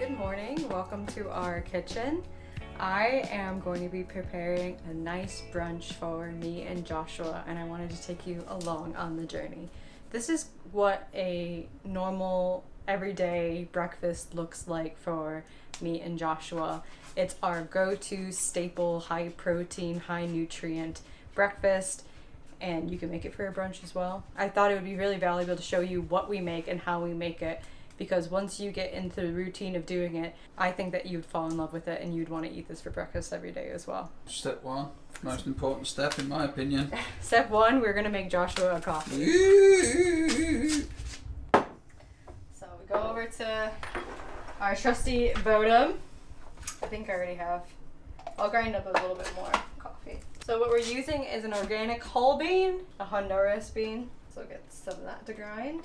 Good morning, welcome to our kitchen. I am going to be preparing a nice brunch for me and Joshua, and I wanted to take you along on the journey. This is what a normal everyday breakfast looks like for me and Joshua. It's our go-to staple, high protein, high nutrient breakfast, and you can make it for a brunch as well. I thought it would be really valuable to show you what we make and how we make it, because once you get into the routine of doing it, I think that you'd fall in love with it and you'd want to eat this for breakfast every day as well. Step one, most important step in my opinion. Step one, we're gonna make Joshua a coffee. So we go over to our trusty Bodum. I think I already have. I'll grind up a little bit more coffee. So what we're using is an organic whole bean, a Honduras bean. So get some of that to grind.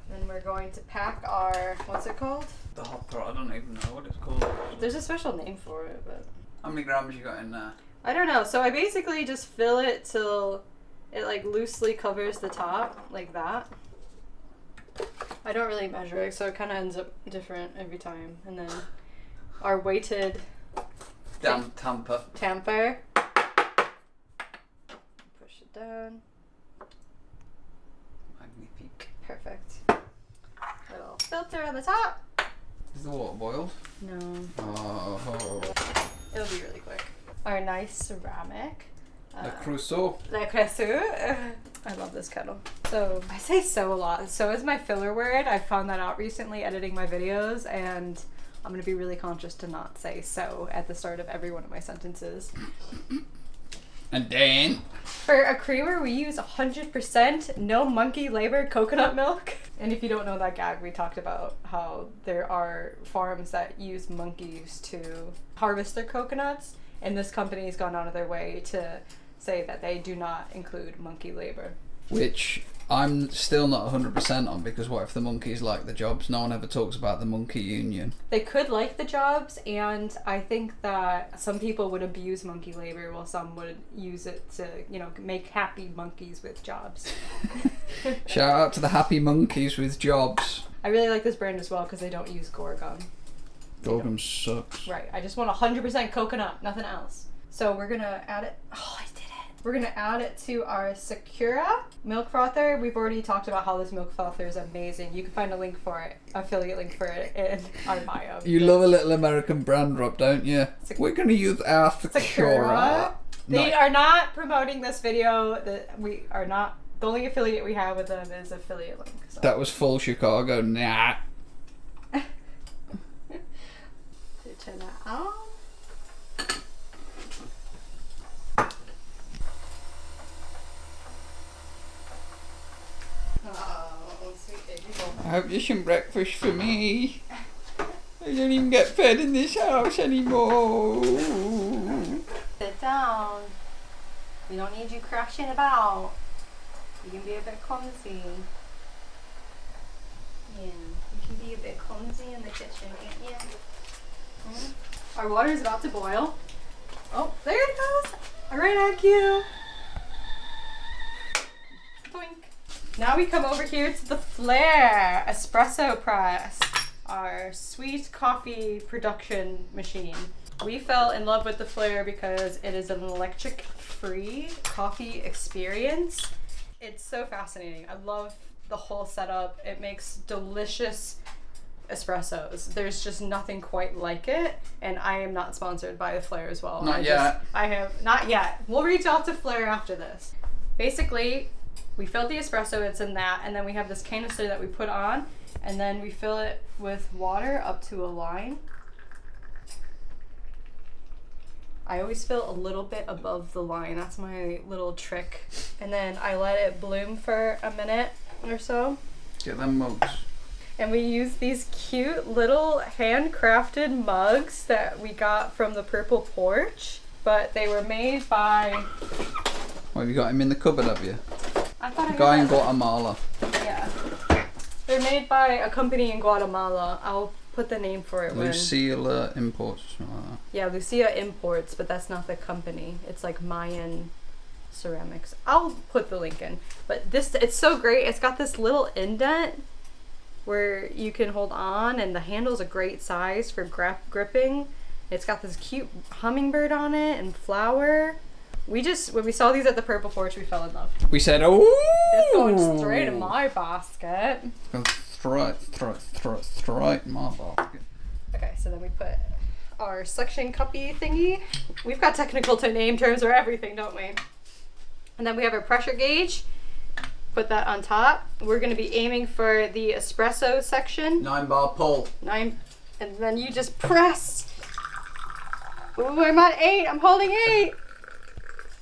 Then we're going to pack our, what's it called? The hot pot, I don't even know what it's called. There's a special name for it, but... How many grams you got in there? I don't know. So I basically just fill it till it like loosely covers the top, like that. I don't really measure it, so it kind of ends up different every time. And then our weighted Tamper. tamper. Push it down. Magnifique. Perfect. Little filter on the top. Is the water boiled? No. Oh. It'll be really quick. Our nice ceramic. Le Crusoe. Le Crusoe. I love this kettle. So, I say so a lot. So is my filler word. I found that out recently editing my videos, and I'm going to be really conscious to not say so at the start of every one of my sentences. And then? For a creamer, we use 100% no monkey labor coconut milk. And if you don't know that gag, we talked about how there are farms that use monkeys to harvest their coconuts, and this company has gone out of their way to say that they do not include monkey labor. Which I'm still not 100% on, because what if the monkeys like the jobs? No one ever talks about the monkey union. They could like the jobs, and I think that some people would abuse monkey labor while some would use it to, you know, make happy monkeys with jobs. Shout out to the happy monkeys with jobs. I really like this brand as well because they don't use Gorgon. Gorgon sucks. Right, I just want 100% coconut, nothing else. So we're gonna add it. Oh, I did it. We're gonna add it to our Sakura milk frother. We've already talked about how this milk frother is amazing. You can find a link for it, affiliate link for it in our bio. You love a little American brand drop, don't you? We're gonna use our Sakura. They are not promoting this video. We are not. The only affiliate we have with them is affiliate link. So. That was full Chicago. Nah. Turn that on. I hope there's some breakfast for me. I don't even get fed in this house anymore. Sit down. We don't need you crashing about. You can be a bit clumsy. Yeah, you can be a bit clumsy in the kitchen, can't you? Our water is about to boil. Oh, there it goes. All right, IQ. Boink. Now we come over here to the Flare Espresso press, our sweet coffee production machine. We fell in love with the Flare because it is an electric-free coffee experience. It's so fascinating. I love the whole setup. It makes delicious espressos. There's just nothing quite like it, and I am not sponsored by the Flare as well. Not yet. I have not yet. We'll reach out to Flare after this. Basically, we filled the espresso, it's in that, and then we have this canister that we put on, and then we fill it with water up to a line. I always fill a little bit above the line. That's my little trick. And then I let it bloom for a minute or so. Get them mugs. And we use these cute little handcrafted mugs that we got from the Purple Porch, but they were made by... Well, have you got him in the cupboard, have you? I thought I Guy in had that. Guatemala. Yeah. They're made by a company in Guatemala. I'll put the name for it. Lucila Imports or something like that. Yeah, Lucia Imports, but that's not the company. It's like Mayan ceramics. I'll put the link in. But it's so great. It's got this little indent where you can hold on, and the handle's a great size for gripping. It's got this cute hummingbird on it and flower. When we saw these at the Purple Porch, we fell in love. We said, oh! It's going straight in my basket. Go straight in my basket. Okay, so then we put our suction cuppy thingy. We've got technical name terms for everything, don't we? And then we have our pressure gauge. Put that on top. We're going to be aiming for the espresso section. 9-bar pull. 9, and then you just press. Ooh, I'm at 8. I'm holding 8.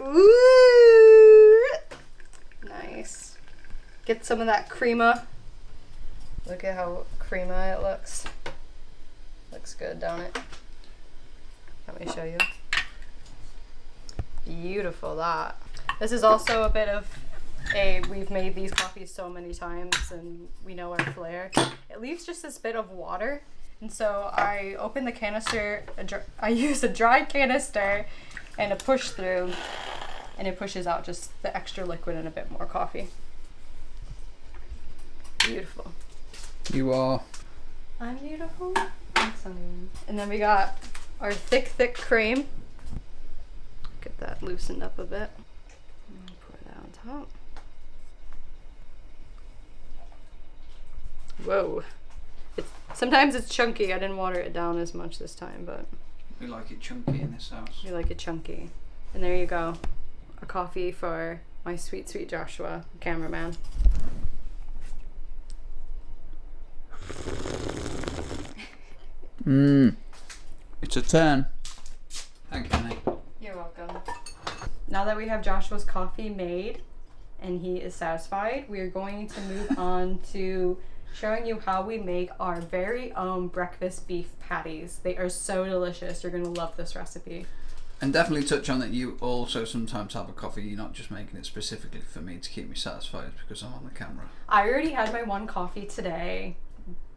Ooh, nice. Get some of that crema. Look at how crema it looks. Looks good, don't it? Let me show you. Beautiful, that. This is also a bit of we've made these coffees so many times and we know our flair. It leaves just this bit of water. And so I open the canister, I use a dry canister and a push through, and it pushes out just the extra liquid and a bit more coffee. Beautiful. You are. I'm beautiful. And then we got our thick cream. Get that loosened up a bit. And pour that on top. Whoa. Sometimes it's chunky. I didn't water it down as much this time, but We like it chunky in this house. we like it chunky. And there you go. A coffee for my sweet, sweet Joshua, cameraman. It's a 10. Thank you, Nick. You're welcome. Now that we have Joshua's coffee made and he is satisfied, we are going to move on to showing you how we make our very own breakfast beef patties. They are so delicious. You're going to love this recipe. And definitely touch on that you also sometimes have a coffee. You're not just making it specifically for me to keep me satisfied because I'm on the camera. I already had my one coffee today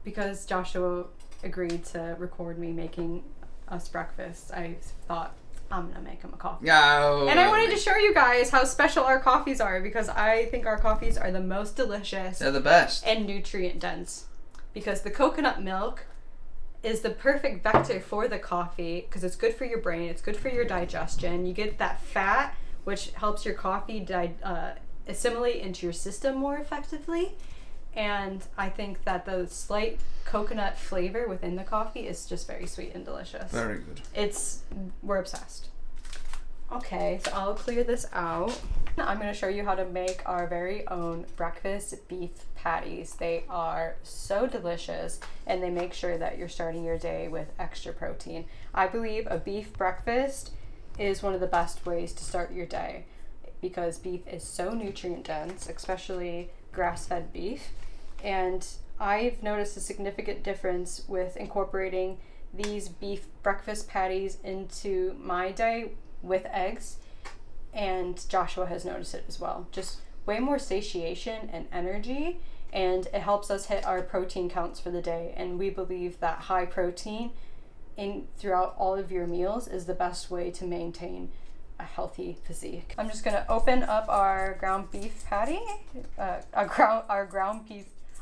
because Joshua agreed to record me making us breakfast. I thought, I'm gonna make him a coffee. No. And I wanted to show you guys how special our coffees are because I think our coffees are the most delicious. They're the best. And nutrient dense. Because the coconut milk is the perfect vector for the coffee because it's good for your brain, it's good for your digestion. You get that fat, which helps your coffee assimilate into your system more effectively. And I think that the slight coconut flavor within the coffee is just very sweet and delicious. Very good. We're obsessed. Okay, so I'll clear this out. I'm going to show you how to make our very own breakfast beef patties. They are so delicious and they make sure that you're starting your day with extra protein. I believe a beef breakfast is one of the best ways to start your day because beef is so nutrient dense, especially grass-fed beef. And I've noticed a significant difference with incorporating these beef breakfast patties into my day with eggs, and Joshua has noticed it as well. Just way more satiation and energy, and it helps us hit our protein counts for the day. And we believe that high protein throughout all of your meals is the best way to maintain a healthy physique. I'm just gonna open up our ground beef patty,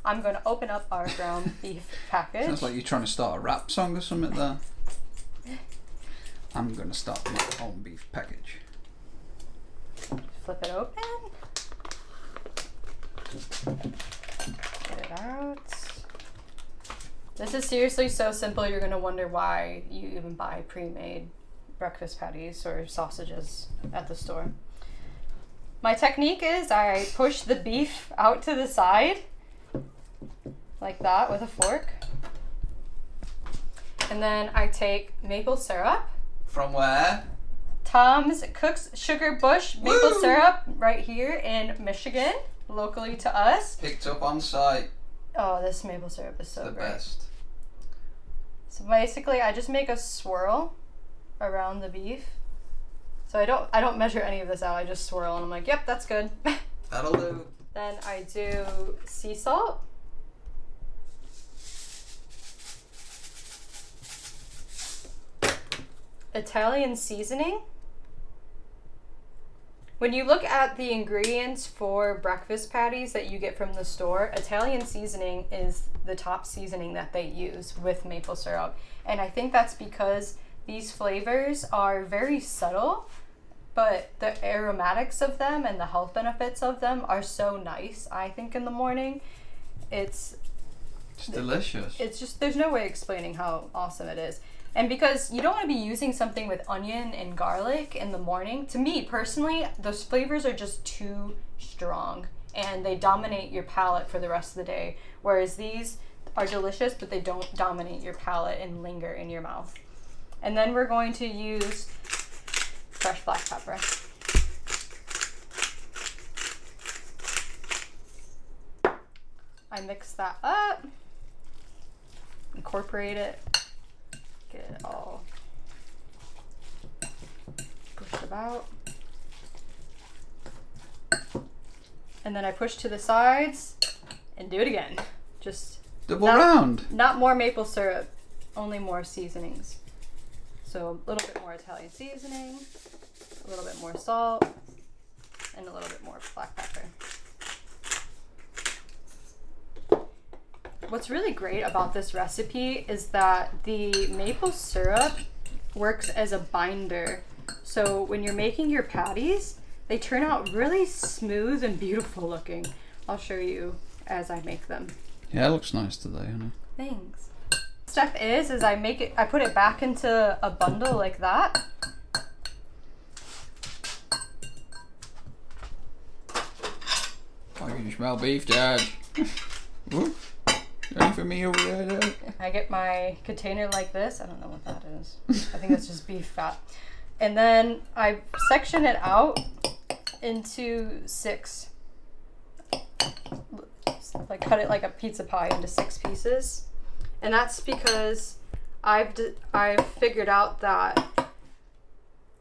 I'm gonna open up our ground beef package. Sounds like you're trying to start a rap song or something there. I'm gonna start my own beef package. Flip it open. Get it out. This is seriously so simple, you're gonna wonder why you even buy pre-made breakfast patties or sausages at the store. My technique is I push the beef out to the side like that with a fork, and then I take maple syrup. From where? Tom's Cook's Sugar Bush maple syrup right here in Michigan, locally to us. Picked up on site. Oh, this maple syrup is so The great. best. So basically, I just make a swirl around the beef. So I don't measure any of this out. I just swirl, and I'm like, yep, that's good. That'll do. Then I do sea salt. Italian seasoning. When you look at the ingredients for breakfast patties that you get from the store, Italian seasoning is the top seasoning that they use with maple syrup. And I think that's because these flavors are very subtle, but the aromatics of them and the health benefits of them are so nice, I think, in the morning. It's delicious. It's just, there's no way explaining how awesome it is. And because you don't want to be using something with onion and garlic in the morning, to me personally, those flavors are just too strong and they dominate your palate for the rest of the day. Whereas these are delicious, but they don't dominate your palate and linger in your mouth. And then we're going to use fresh black pepper. I mix that up, incorporate it, get it all pushed about. And then I push to the sides and do it again. Just double round. Not more maple syrup, only more seasonings. So a little bit more Italian seasoning, a little bit more salt, and a little bit more black pepper. What's really great about this recipe is that the maple syrup works as a binder. So when you're making your patties, they turn out really smooth and beautiful looking. I'll show you as I make them. Yeah, it looks nice today, Hannah. Thanks. Step is I put it back into a bundle like that. I can smell beef, Dad. Ooh. Ready for me over there, Dad? I get my container like this. I don't know what that is. I think that's just beef fat. And then I section it out into 6. Like cut it like a pizza pie into 6 pieces. And that's because I've figured out that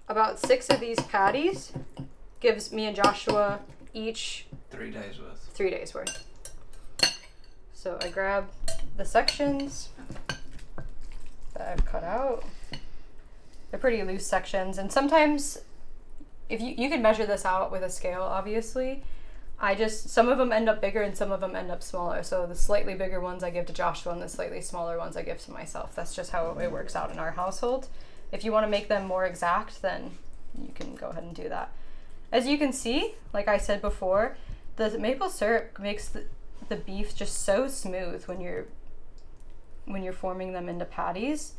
about 6 of these patties gives me and Joshua each 3 days worth. 3 days worth. So I grab the sections that I've cut out. They're pretty loose sections, and sometimes if you can measure this out with a scale, obviously. Some of them end up bigger and some of them end up smaller. So the slightly bigger ones I give to Joshua and the slightly smaller ones I give to myself. That's just how it works out in our household. If you want to make them more exact, then you can go ahead and do that. As you can see, like I said before, the maple syrup makes the beef just so smooth when you're forming them into patties.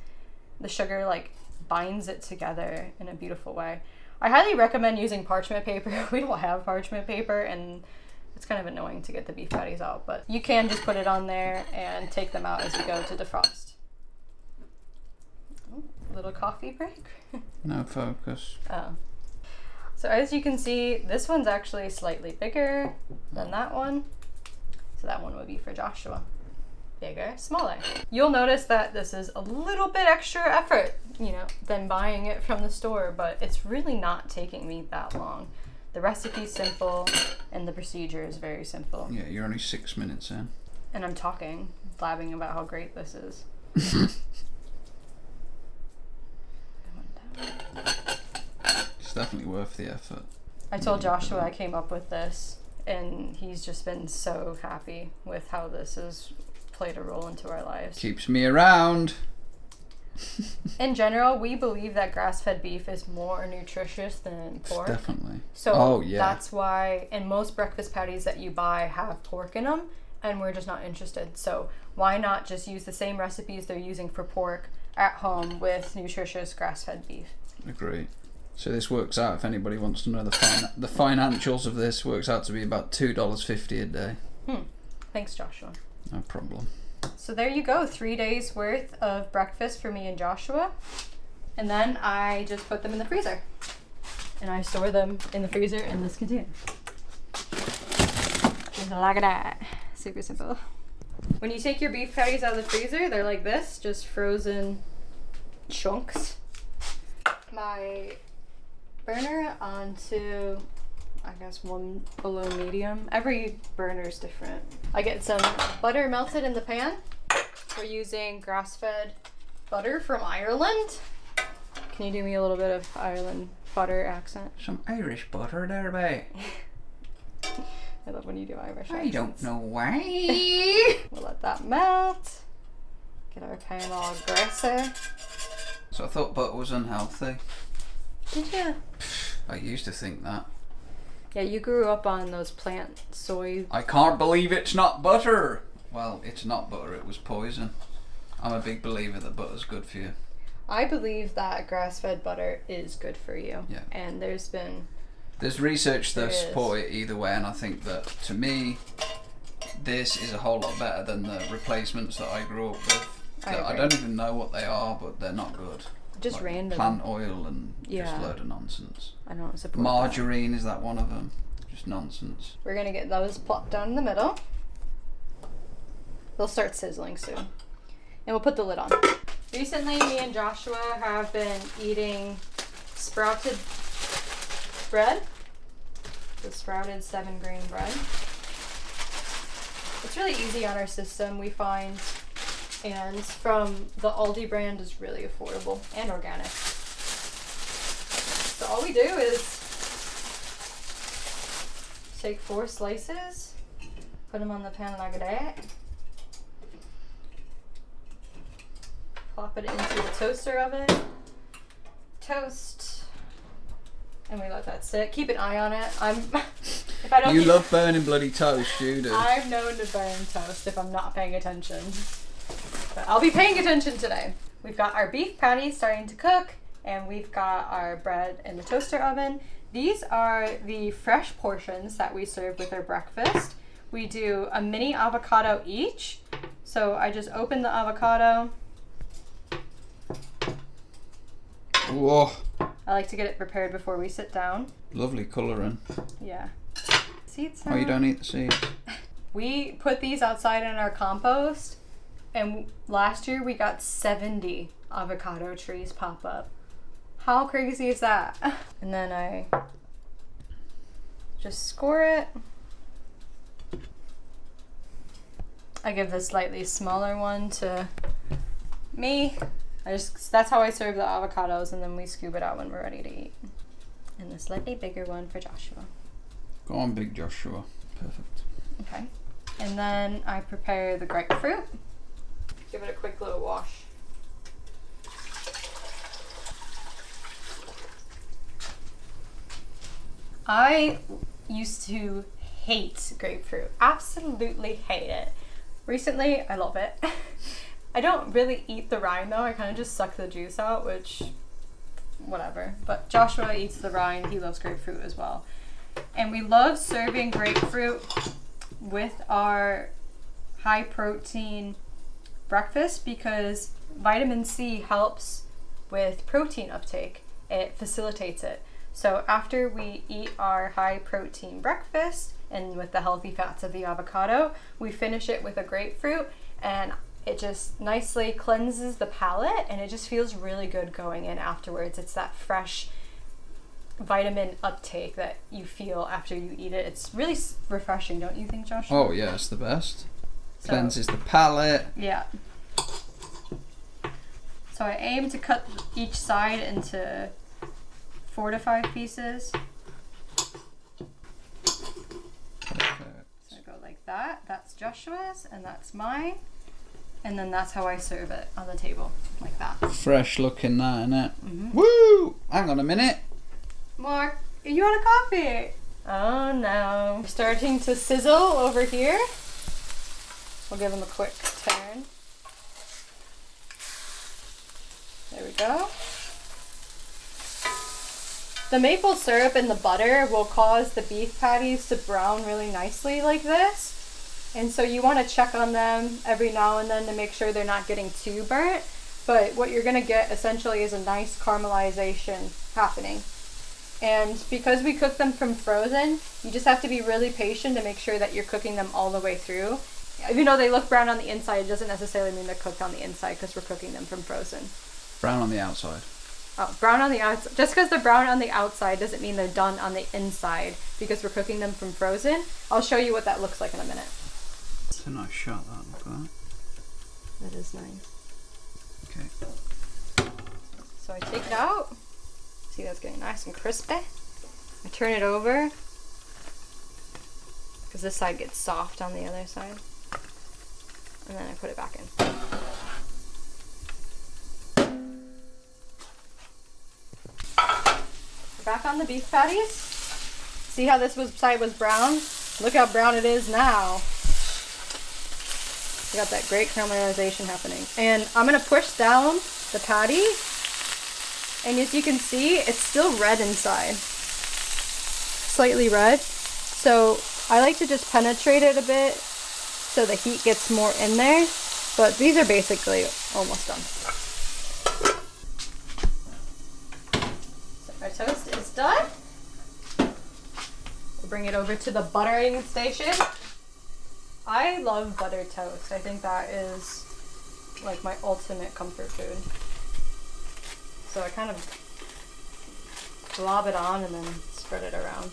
The sugar like binds it together in a beautiful way. I highly recommend using parchment paper. We don't have parchment paper and it's kind of annoying to get the beef patties out, but you can just put it on there and take them out as you go to defrost. Oh, little coffee break. No focus. Oh. So as you can see, this one's actually slightly bigger than that one. So that one would be for Joshua. Bigger, smaller. You'll notice that this is a little bit extra effort, than buying it from the store, but it's really not taking me that long. The recipe's simple and the procedure is very simple. Yeah, you're only 6 minutes in. And I'm blabbing about how great this is. It's definitely worth the effort. I told Joshua I came up with this, and he's just been so happy with how this has played a role into our lives. Keeps me around. In general, we believe that grass-fed beef is more nutritious than pork. Definitely. So that's why, and most breakfast patties that you buy have pork in them, and we're just not interested. So why not just use the same recipes they're using for pork at home with nutritious grass-fed beef? Agree. So this works out, if anybody wants to know the financials of this, works out to be about $2.50 a day. Thanks, Joshua. No problem. So there you go, 3 days worth of breakfast for me and Joshua. And then I just put them in the freezer. And I store them in the freezer in this container. Just like that. Super simple. When you take your beef patties out of the freezer, they're like this, just frozen chunks. My burner onto, I guess, one below medium. Every burner is different. I get some butter melted in the pan. We're using grass-fed butter from Ireland. Can you do me a little bit of Ireland butter accent. Some Irish butter there, babe. I love when you do Irish accents. I don't know why. We'll let that melt. Get our pan all aggressive. So I thought butter was unhealthy. Did you? I used to think that. Yeah, you grew up on those plant soy. I can't believe it's not butter. Well, it's not butter, it was poison. I'm a big believer that butter's good for you. I believe that grass-fed butter is good for you. Yeah. And there's research that support it either way, and I think that, to me, this is a whole lot better than the replacements that I grew up with. I don't even know what they are, but they're not good. Just like random. Plant oil and just a load of nonsense. I don't support Margarine, is that one of them? Just nonsense. We're going to get those plopped down in the middle. They'll start sizzling soon. And we'll put the lid on. Recently, me and Joshua have been eating sprouted bread. The sprouted 7-grain bread. It's really easy on our system, we find. And from the Aldi brand is really affordable and organic. So all we do is take 4 slices, put them on the pan like that, plop it into the toaster oven, toast, and we let that sit. Keep an eye on it. If I don't. You love burning bloody toast, you do. I'm known to burn toast if I'm not paying attention. But I'll be paying attention today. We've got our beef patties starting to cook, and we've got our bread in the toaster oven. These are the fresh portions that we serve with our breakfast. We do a mini avocado each. So I just open the avocado. Whoa. I like to get it prepared before we sit down. Lovely colouring. Yeah. Seeds. Oh, you don't eat the seeds? We put these outside in our compost. And last year we got 70 avocado trees pop up. How crazy is that? And then I just score it. I give the slightly smaller one to me. That's how I serve the avocados, and then we scoop it out when we're ready to eat. And the slightly bigger one for Joshua. Go on, big Joshua. Perfect. Okay. And then I prepare the grapefruit. Give it a quick little wash. I used to hate grapefruit. Absolutely hate it. Recently, I love it. I don't really eat the rind though. I kind of just suck the juice out, which, whatever. But Joshua eats the rind. He loves grapefruit as well. And we love serving grapefruit with our high protein breakfast because vitamin C helps with protein uptake. It facilitates it. So after we eat our high protein breakfast and with the healthy fats of the avocado, we finish it with a grapefruit, and it just nicely cleanses the palate, and it just feels really good going in afterwards. It's that fresh vitamin uptake that you feel after you eat it. It's really refreshing, don't you think, Josh? Oh yeah, it's the best. Cleanses the palate. Yeah. So I aim to cut each side into 4 to 5 pieces. Perfect. So I go like that. That's Joshua's and that's mine. And then that's how I serve it on the table, like that. Fresh looking that, innit? Mm-hmm. Woo! Hang on a minute. Mark, you want a coffee? Oh no. Starting to sizzle over here. We'll give them a quick turn. There we go. The maple syrup and the butter will cause the beef patties to brown really nicely like this. And so you want to check on them every now and then to make sure they're not getting too burnt. But what you're going to get essentially is a nice caramelization happening. And because we cook them from frozen, you just have to be really patient to make sure that you're cooking them all the way through. Even though they look brown on the inside, it doesn't necessarily mean they're cooked on the inside because we're cooking them from frozen. Brown on the outside. Oh, brown on the outside. Just because they're brown on the outside doesn't mean they're done on the inside because we're cooking them from frozen. I'll show you what that looks like in a minute. It's a nice shot, that. Look at that. That is nice. Okay. So I take it out. See, that's getting nice and crispy. I turn it over because this side gets soft on the other side. And then I put it back in. We're back on the beef patties. See how this side was brown? Look how brown it is now. We got that great caramelization happening. And I'm gonna push down the patty. And as you can see, it's still red inside. Slightly red. So I like to just penetrate it a bit so the heat gets more in there. But these are basically almost done. So our toast is done. We'll bring it over to the buttering station. I love buttered toast. I think that is like my ultimate comfort food. So I kind of glob it on and then spread it around.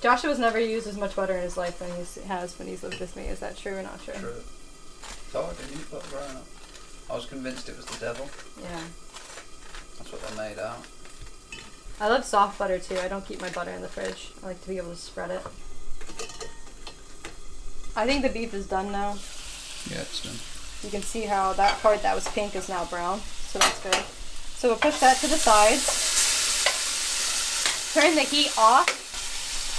Joshua's never used as much butter in his life than he has when he's lived with me. Is that true or not true? True. So I didn't eat butter growing up. I was convinced it was the devil. Yeah. That's what they made out. I love soft butter too. I don't keep my butter in the fridge. I like to be able to spread it. I think the beef is done now. Yeah, it's done. You can see how that part that was pink is now brown. So that's good. So we'll push that to the sides. Turn the heat off.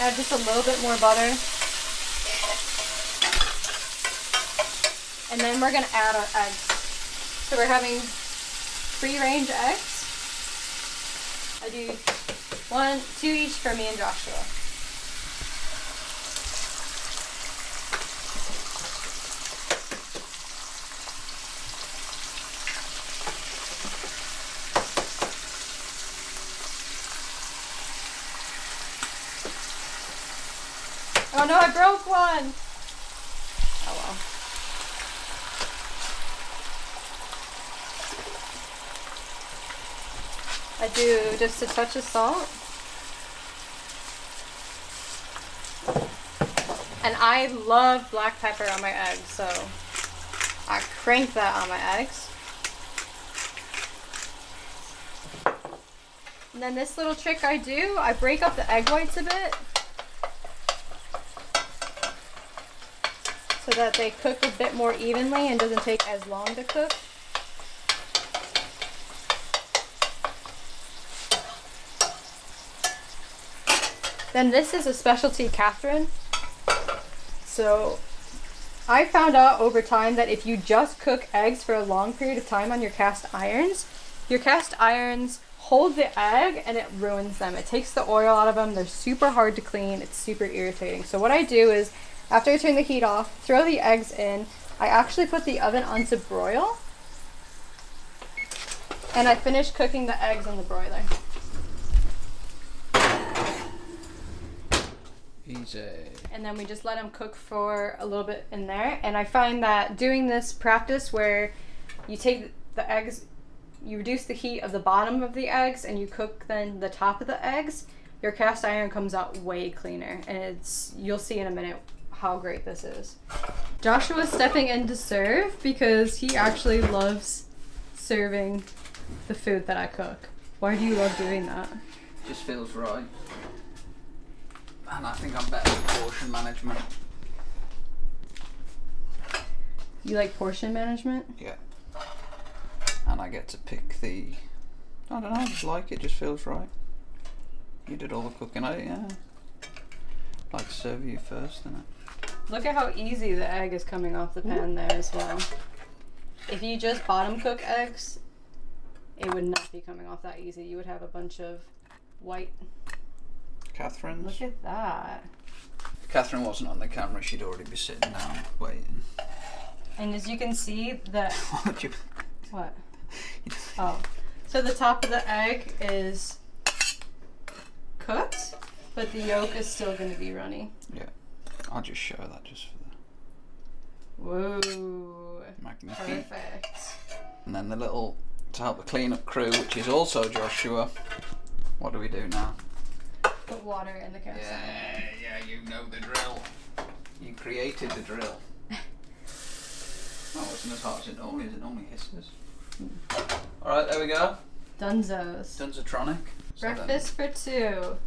Add just a little bit more butter. And then we're going to add our eggs. So we're having free-range eggs. I do 2 each for me and Joshua. Oh no, I broke one! Oh well. I do just a touch of salt. And I love black pepper on my eggs, so I crank that on my eggs. And then this little trick I do, I break up the egg whites a bit so that they cook a bit more evenly and doesn't take as long to cook. Then this is a specialty Catherine. So I found out over time that if you just cook eggs for a long period of time on your cast irons hold the egg and it ruins them. It takes the oil out of them. They're super hard to clean. It's super irritating. So what I do is, after I turn the heat off, throw the eggs in. I actually put the oven on to broil. And I finish cooking the eggs on the broiler. Easy. And then we just let them cook for a little bit in there. And I find that doing this practice where you take the eggs, you reduce the heat of the bottom of the eggs and you cook then the top of the eggs, your cast iron comes out way cleaner. And you'll see in a minute how great this is. Joshua's stepping in to serve because he actually loves serving the food that I cook. Why do you love doing that? It just feels right. And I think I'm better at portion management. You like portion management? Yeah. And I get to pick I don't know, I just like it, just feels right. You did all the cooking, yeah. I'd like to serve you first, innit? Look at how easy the egg is coming off the pan there as well. If you just bottom cook eggs, it would not be coming off that easy. You would have a bunch of white. Catherine's. Look at that. If Catherine wasn't on the camera, she'd already be sitting down waiting. And as you can see, What? Oh. So the top of the egg is cooked, but the yolk is still going to be runny. Yeah. I'll just show that just for Whoa. magnificent. Perfect. And then to help the cleanup crew, which is also Joshua, what do we do now? Put water in the cast iron. Yeah, you know the drill. You created the drill. That wasn't as hard as it normally is. It normally hisses. Alright, there we go. Dunzos. Dunzotronic. Breakfast for two.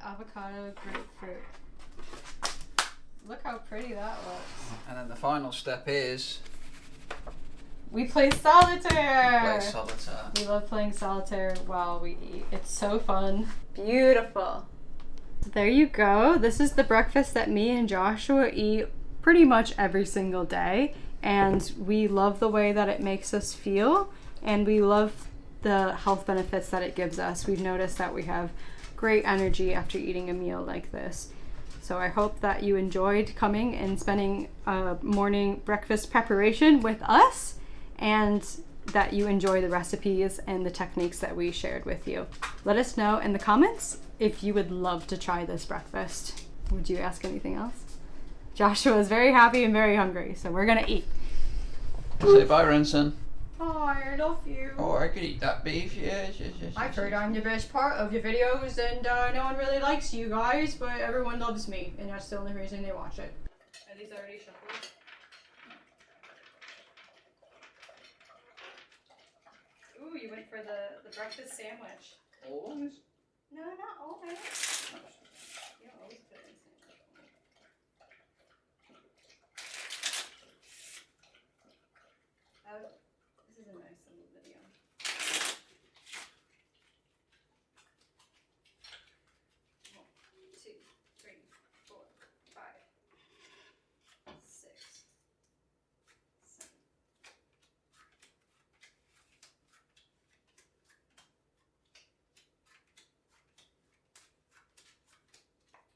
Avocado, grapefruit. Look how pretty that looks. And then the final step is... we play solitaire! Play solitaire. We love playing solitaire while we eat. It's so fun. Beautiful. There you go. This is the breakfast that me and Joshua eat pretty much every single day. And we love the way that it makes us feel. And we love the health benefits that it gives us. We've noticed that we have great energy after eating a meal like this. So I hope that you enjoyed coming and spending a morning breakfast preparation with us, and that you enjoy the recipes and the techniques that we shared with you. Let us know in the comments if you would love to try this breakfast. Would you ask anything else? Joshua is very happy and very hungry, so we're gonna eat. Say bye, Renson. Oh, I love you. Oh, I could eat that beef. Yes. I've heard I'm the best part of your videos, and no one really likes you guys, but everyone loves me, and that's the only reason they watch it. Are these already shuffled? Ooh, you went for the breakfast sandwich. Always? No, not always. You don't always put it in sandwich.